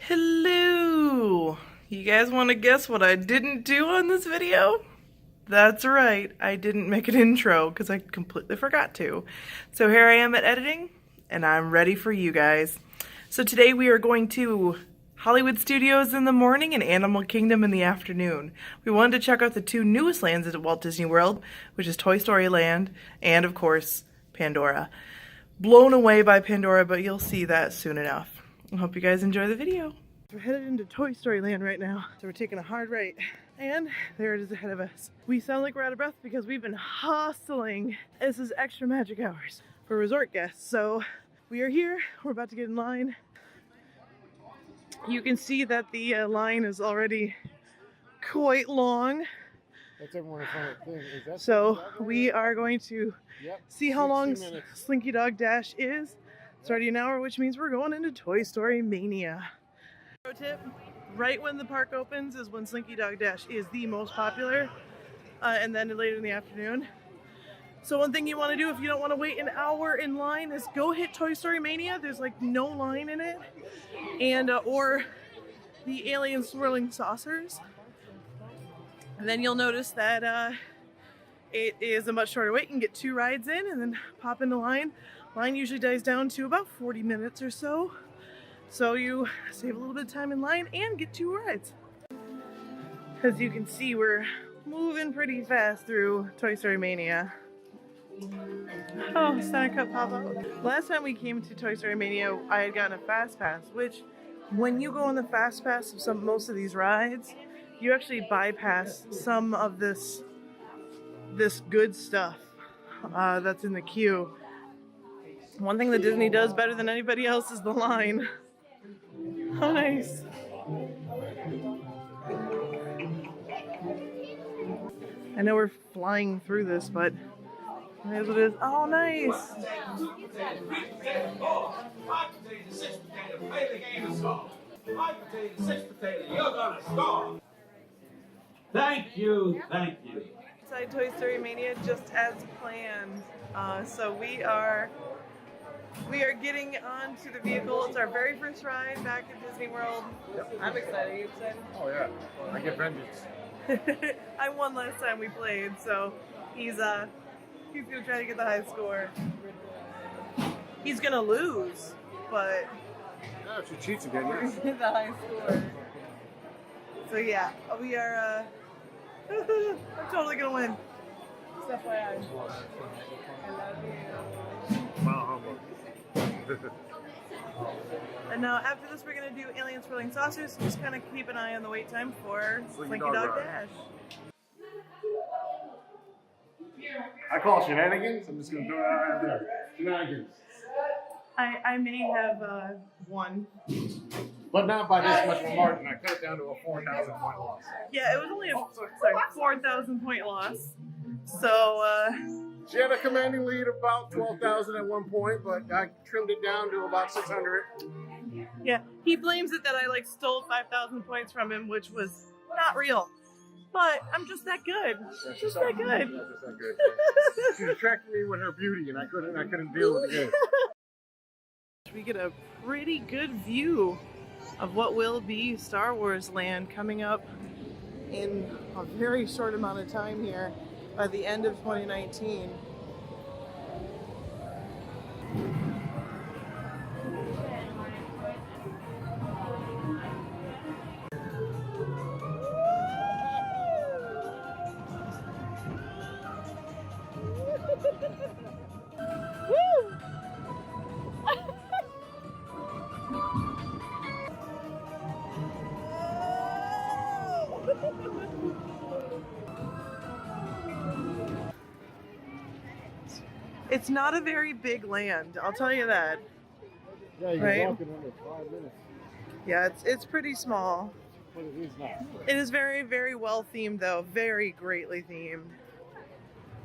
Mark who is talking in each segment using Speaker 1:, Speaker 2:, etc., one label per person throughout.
Speaker 1: Hello! You guys want to guess what I didn't do on this video? That's right, I didn't make an intro because I completely forgot to. So here I am at editing, and I'm ready for you guys. So today we are going to Hollywood Studios in the morning and Animal Kingdom in the afternoon. We wanted to check out the two newest lands at Walt Disney World, which is Toy Story Land and, of course, Pandora. Blown away by Pandora, but you'll see that soon enough. I hope you guys enjoy the video. We're headed into Toy Story Land right now, so we're taking a hard right, and there it is ahead of us. We sound like we're out of breath because we've been hustling. This is extra magic hours for resort guests, so we are here. We're about to get in line. You can see that the line is already quite long.
Speaker 2: That's everyone in front of the thing. Is that
Speaker 1: so we are going to see how long Slinky Dog Dash is. It's already an hour, which means we're going into Toy Story Mania. Pro tip, right when the park opens is when Slinky Dog Dash is the most popular, and then later in the afternoon. So one thing you want to do if you don't want to wait an hour in line is go hit Toy Story Mania. There's like no line in it. And or the alien swirling saucers. And then you'll notice that it is a much shorter wait. You can get 2 rides in and then pop in the line. Line usually dies down to about 40 minutes or so. So you save a little bit of time in line and get 2 rides. As you can see, we're moving pretty fast through Toy Story Mania. Oh, Center Cup pop out. Last time we came to Toy Story Mania, I had gotten a Fast Pass, which when you go on the Fast Pass of most of these rides, you actually bypass some of this good stuff that's in the queue. One thing that Disney does better than anybody else is the line. How nice. I know we're flying through this, but here's what it is. Oh, nice.
Speaker 3: Thank you, thank you.
Speaker 1: Inside Toy Story Mania, just as planned. So we are getting onto the vehicle. It's our very first ride back at Disney World. Yep. I'm excited. Are you excited?
Speaker 2: Oh yeah, I get vengeance.
Speaker 1: I won last time we played, so he's gonna try to get the high score. He's gonna lose, but
Speaker 2: Yeah, if she cheats again, yes.
Speaker 1: the high score. So yeah, we are. I'm totally gonna win. Just FYI. I love you.
Speaker 2: Wow,
Speaker 1: And now after this, we're gonna do alien swirling saucers. Just kind of keep an eye on the wait time for Slinky Dog Dash.
Speaker 2: I call shenanigans. I'm just gonna throw it out right there. Shenanigans.
Speaker 1: I may have won.
Speaker 2: But not by this much of a margin. I cut it down to a 4,000 point loss.
Speaker 1: Yeah, it was only a 4,000 point loss. So
Speaker 2: She had a commanding lead of about 12,000 at one point, but I trimmed it down to about 600.
Speaker 1: yeah, he blames it that I stole 5,000 points from him, which was not real. But I'm just that good. Just that good.
Speaker 2: Yeah, just that good. She distracted me with her beauty, and I couldn't deal with it.
Speaker 1: We get a pretty good view of what will be Star Wars Land coming up in a very short amount of time here by the end of 2019. Woo! It's not a very big land, I'll tell you that.
Speaker 2: Yeah, you
Speaker 1: Right?
Speaker 2: can walk in under 5 minutes.
Speaker 1: Yeah, it's pretty small.
Speaker 2: But it is not.
Speaker 1: It is very, very well themed though, very greatly themed.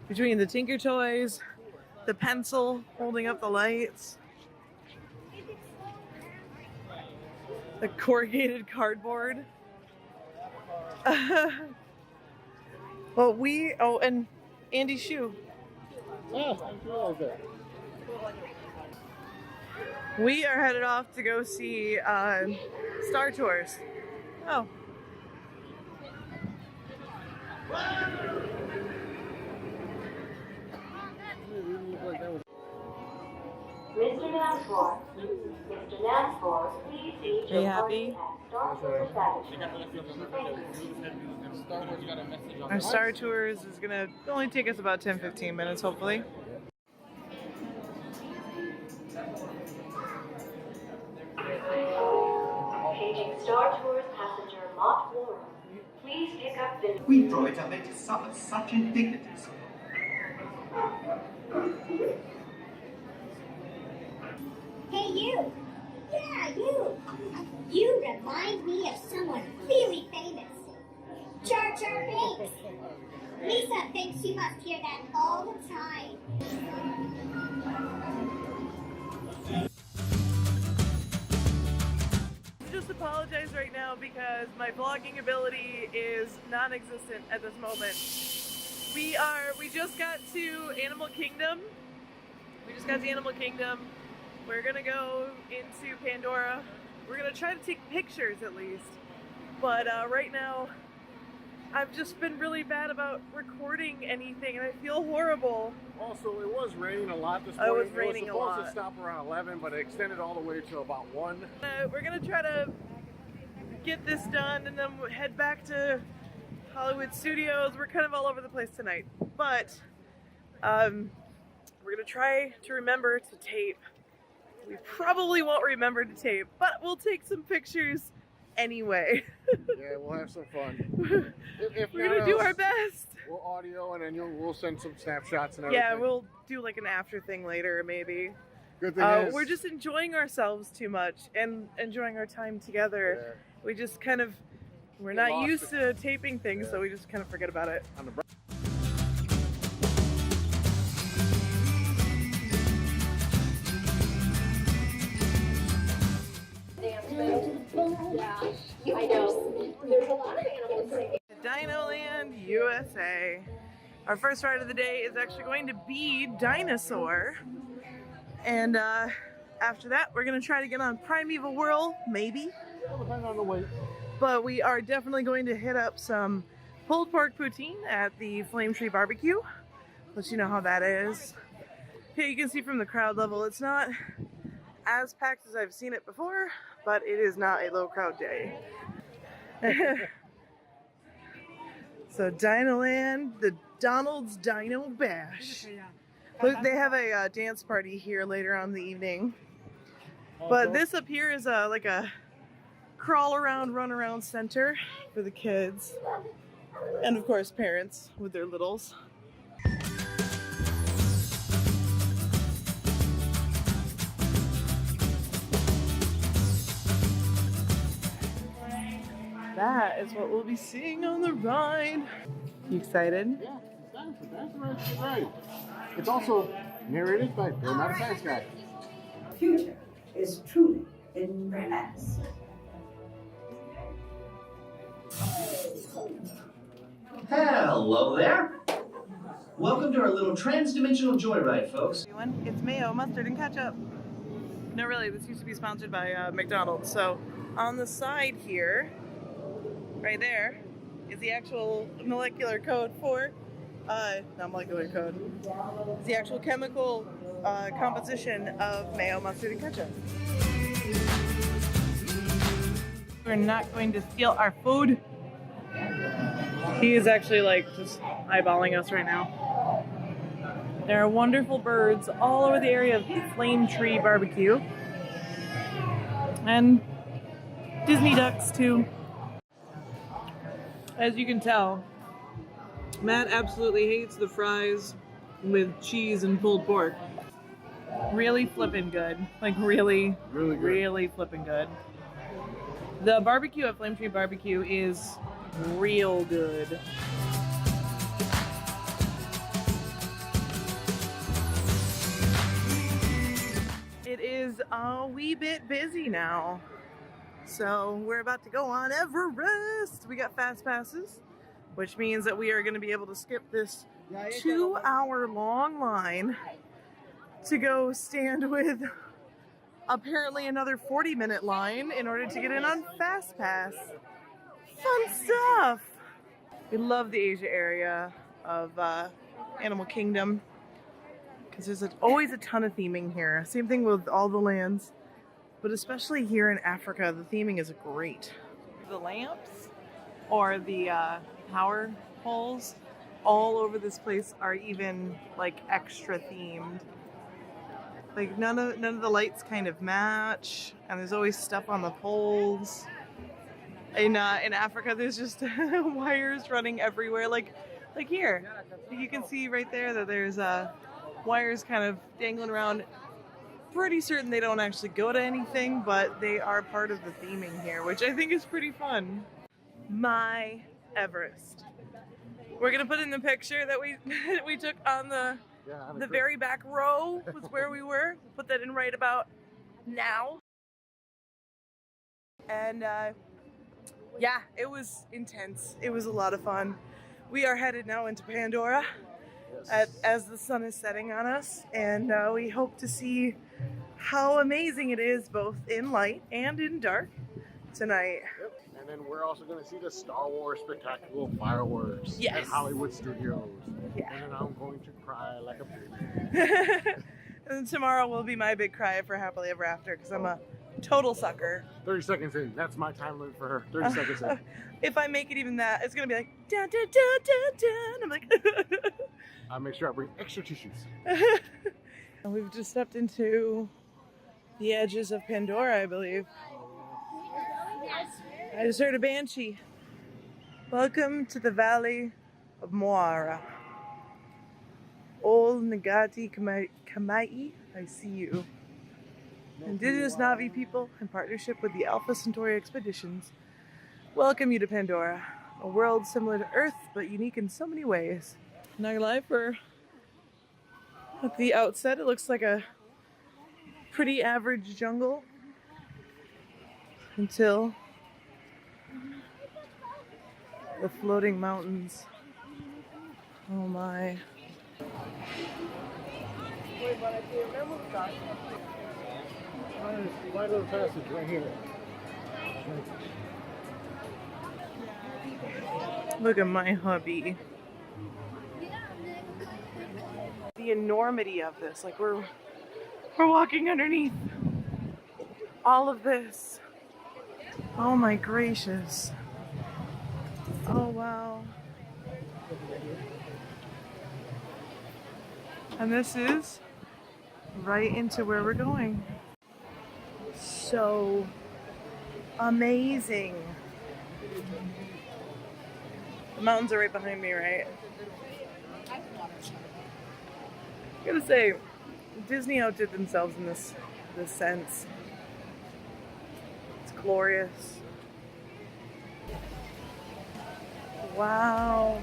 Speaker 1: Between the Tinker Toys, the pencil holding up the lights, the corrugated cardboard. Well, and Andy's shoe.
Speaker 2: Oh, I realized that.
Speaker 1: We are headed off to go see Star Tours. Oh.
Speaker 4: Mr. Nansford, Mr. Nansford, please reach
Speaker 1: Are you
Speaker 4: your
Speaker 1: happy?
Speaker 4: Star Tours establishment.
Speaker 1: Our Star Tours is gonna only take us about 10-15 minutes, hopefully.
Speaker 4: Paging Star Tours passenger Mott Warren. Please pick up the...
Speaker 5: We throw it away to suffer such indignities.
Speaker 6: Hey, you! Yeah, you! You remind me of someone really famous. Jar Jar Binks! Lisa thinks she must hear that all the time.
Speaker 1: Just apologize right now because my vlogging ability is non-existent at this moment. We just got to Animal Kingdom. We're gonna go into Pandora. We're gonna try to take pictures at least. But right now, I've just been really bad about recording anything and I feel horrible.
Speaker 2: Also, it was raining a lot this morning.
Speaker 1: It was raining a lot.
Speaker 2: It was supposed to stop around 11, but it extended all the way to about 1.
Speaker 1: We're gonna try to get this done and then head back to Hollywood Studios. We're kind of all over the place tonight, but we're gonna try to remember to tape. We probably won't remember to tape, but we'll take some pictures anyway.
Speaker 2: Yeah, we'll have some fun. If
Speaker 1: We're gonna do our best.
Speaker 2: We'll audio and then we'll send some snapshots and everything.
Speaker 1: Yeah, we'll do like an after thing later, maybe.
Speaker 2: Good thing is,
Speaker 1: we're just enjoying ourselves too much and enjoying our time together.
Speaker 2: Yeah.
Speaker 1: We just kind of, we're not used to taping things, so we just kind of forget about it.
Speaker 2: On the
Speaker 4: Yeah, I know. There's a lot of animals.
Speaker 1: Dinoland, USA. Our first ride of the day is actually going to be Dinosaur. And after that, we're gonna try to get on Primeval Whirl, maybe.
Speaker 2: Depending on the weight.
Speaker 1: But we are definitely going to hit up some pulled pork poutine at the Flame Tree Barbecue. Let you know how that is. Here you can see from the crowd level, it's not as packed as I've seen it before, but it is not a low crowd day. So Dinoland, the Donald's Dino Bash. Look, they have a dance party here later on in the evening. But this up here is like a crawl around, run around center for the kids. And of course parents with their littles. That is what we'll be seeing on the ride. You excited?
Speaker 2: Yeah, that's right. It's also narrated by Bill, not a fast guy.
Speaker 7: The future is truly in romance.
Speaker 5: Hello there. Welcome to our little trans-dimensional joyride, folks.
Speaker 1: It's mayo, mustard, and ketchup. No, really, this used to be sponsored by McDonald's. So on the side here, right there, is the actual molecular code for, not molecular code, it's the actual chemical composition of mayo, mustard, and ketchup. We're not going to steal our food. He is actually like just eyeballing us right now. There are wonderful birds all over the area of the Flame Tree Barbecue. And Disney ducks too. As you can tell, Matt absolutely hates the fries with cheese and pulled pork. Really flippin' good. Like really flippin' good. The barbecue at Flame Tree Barbecue is real good. It is a wee bit busy now. So we're about to go on Everest. We got fast passes, which means that we are going to be able to skip this 2-hour long line to go stand with apparently another 40-minute line in order to get in on Fast Pass. Fun stuff! We love the Asia area of Animal Kingdom because there's always a ton of theming here. Same thing with all the lands, but especially here in Africa, the theming is great. The lamps or the power poles all over this place are even like extra themed. Like none of the lights kind of match, and there's always stuff on the poles. In Africa, there's just wires running everywhere. Like here, you can see right there that there's wires kind of dangling around. Pretty certain they don't actually go to anything, but they are part of the theming here, which I think is pretty fun. My Everest. We're gonna put in the picture that we took on the very back row was where we were. Put that in right about now. And yeah, it was intense. It was a lot of fun. We are headed now into Pandora as the sun is setting on us, and we hope to see how amazing it is both in light and in dark tonight.
Speaker 2: Yep. And then we're also going to see the Star Wars spectacular fireworks at
Speaker 1: Yes.
Speaker 2: Hollywood Studios.
Speaker 1: Yeah.
Speaker 2: And then I'm going to cry like a baby.
Speaker 1: And tomorrow will be my big cry for Happily Ever After because I'm a total sucker.
Speaker 2: 30 seconds in. That's my time limit for her. 30 seconds in.
Speaker 1: If I make it even that, it's going to be like, dun, dun, dun, dun, dun. I'm like,
Speaker 2: I'll make sure I bring extra tissues.
Speaker 1: And we've just stepped into the edges of Pandora, I believe. I just heard a banshee. Welcome to the Valley of Moara. Old Nagati Kamai, I see you. Indigenous Navi people, in partnership with the Alpha Centauri Expeditions, welcome you to Pandora, a world similar to Earth, but unique in so many ways. Not gonna lie, at the outset, it looks like a pretty average jungle until the floating mountains. Oh my.
Speaker 2: Right little passage right here.
Speaker 1: Look at my hubby. The enormity of this, like we're walking underneath all of this. Oh my gracious. Oh wow. And this is right into where we're going. So amazing. The mountains are right behind me, right? I gotta say, Disney outdid themselves in this sense. It's glorious. Wow.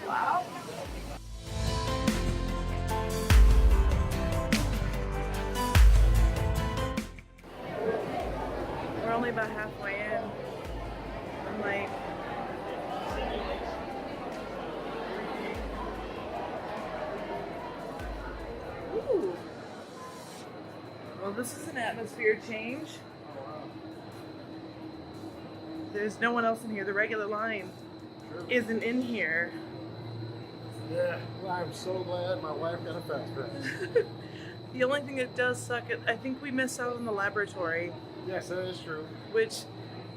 Speaker 1: Wow. We're only about halfway in. I'm like, ooh. Well, this is an atmosphere change. There's no one else in here. The regular line isn't in here.
Speaker 2: Yeah, well, I'm so glad my wife got a fast pass.
Speaker 1: The only thing that does suck, I think we missed out on the laboratory.
Speaker 2: Yes, that is true.
Speaker 1: Which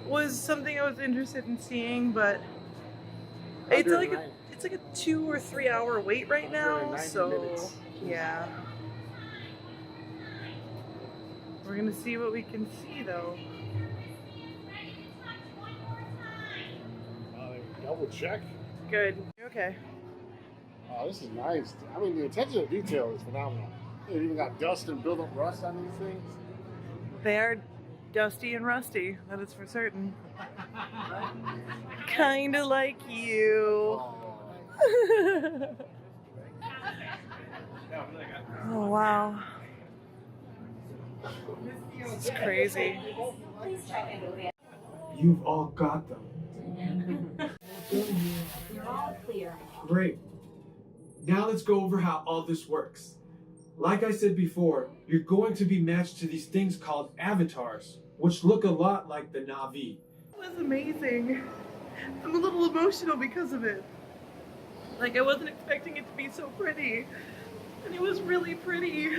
Speaker 1: was something I was interested in seeing, but it's like a 2 or 3 hour wait right now.
Speaker 2: 90
Speaker 1: So
Speaker 2: minutes.
Speaker 1: yeah, we're gonna see what we can see though.
Speaker 2: Double check.
Speaker 1: Good. Okay.
Speaker 2: Oh, this is nice. I mean, the attention to detail is phenomenal. They even got dust and build-up rust on these things.
Speaker 1: They are dusty and rusty. That is for certain. Kinda like you. Oh wow. This is crazy.
Speaker 8: You've all got them.
Speaker 4: You're all clear.
Speaker 8: Great. Now let's go over how all this works. Like I said before, you're going to be matched to these things called avatars, which look a lot like the Na'vi.
Speaker 1: It was amazing. I'm a little emotional because of it. Like, I wasn't expecting it to be so pretty. And it was really pretty.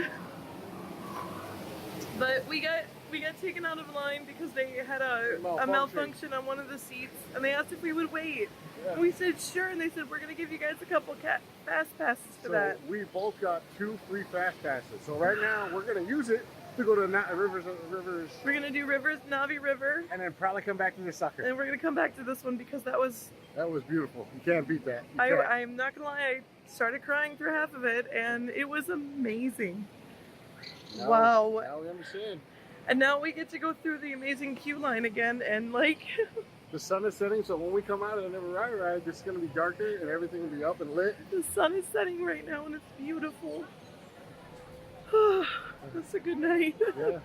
Speaker 1: But we got taken out of line because they had a malfunction on one of the seats, and they asked if we would wait. Yeah. And we said sure, and they said we're gonna give you guys a couple fast passes for that.
Speaker 2: We both got 2 free fast passes. So right now we're gonna use it to go to rivers.
Speaker 1: We're gonna do Rivers, Na'vi River,
Speaker 2: and then probably come back to the sucker.
Speaker 1: And we're gonna come back to this one because that was
Speaker 2: beautiful. You can't beat that.
Speaker 1: I'm not gonna lie, I started crying through half of it, and it was amazing. Wow.
Speaker 2: Now we understand.
Speaker 1: And now we get to go through the amazing queue line again, and like...
Speaker 2: The sun is setting, so when we come out of the ride, it's going to be darker and everything will be up and lit.
Speaker 1: The sun is setting right now, and it's beautiful. That's a good night.
Speaker 2: Yeah.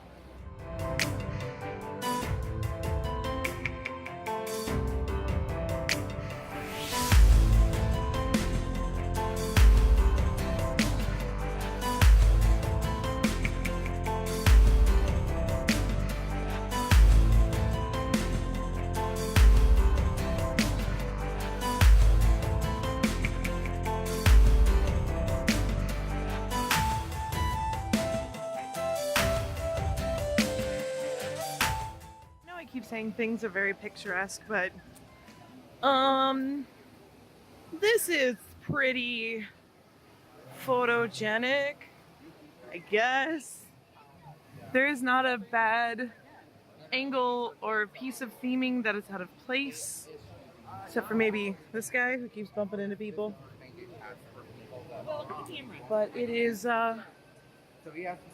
Speaker 1: Keep saying things are very picturesque, but this is pretty photogenic, I guess. There is not a bad angle or piece of theming that is out of place, except for maybe this guy who keeps bumping into people. But it is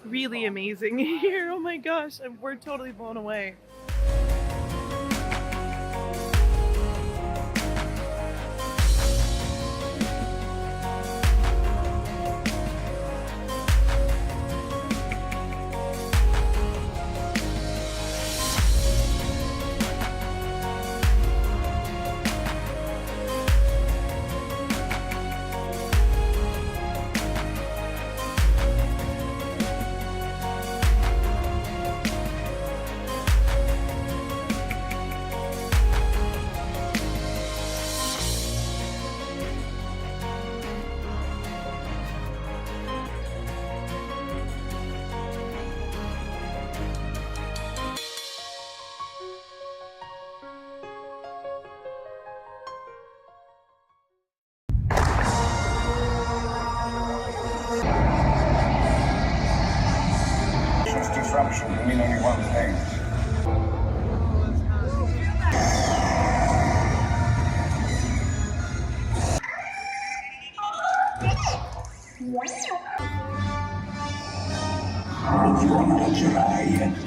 Speaker 1: really amazing here. Oh my gosh, we're totally blown away.
Speaker 9: Disruption will mean only one thing. Have you not your eye yet?